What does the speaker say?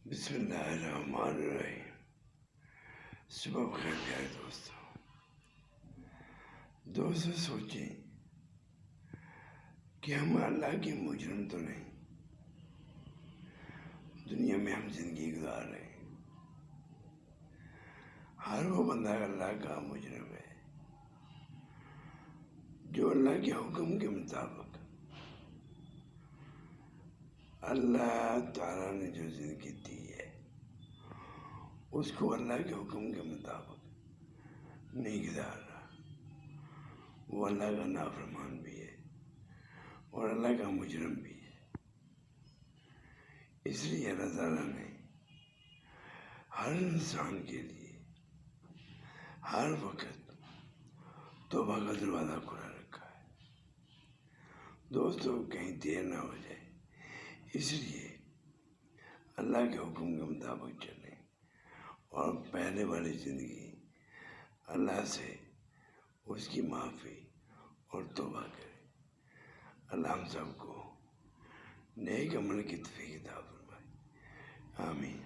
بسم اللہ الرحمن الرحیم۔ صبح بخیر پیارے دوستوں سوچیں کہ ہم اللہ کے مجرم تو نہیں، دنیا میں ہم زندگی گزار رہے ہیں۔ ہر وہ بندہ اللہ کا مجرم ہے جو اللہ کے حکم کے مطابق اللہ تعالیٰ نے جو زندگی دی ہے اس کو اللہ کے حکم کے مطابق نہیں گزار رہا، وہ اللہ کا نافرمان بھی ہے اور اللہ کا مجرم بھی ہے۔ اس لیے اللہ تعالیٰ نے ہر انسان کے لیے ہر وقت توبہ کا دروازہ کھلا رکھا ہے۔ دوستوں کہیں دیر نہ ہو جائے، اس لیے اللہ کے حکم کے مطابق چلیں اور پہلے والی زندگی اللہ سے اس کی معافی اور توبہ کریں۔ اللہ ہم سب کو نیک عمل کی توفیق عطا فرمائے، آمین۔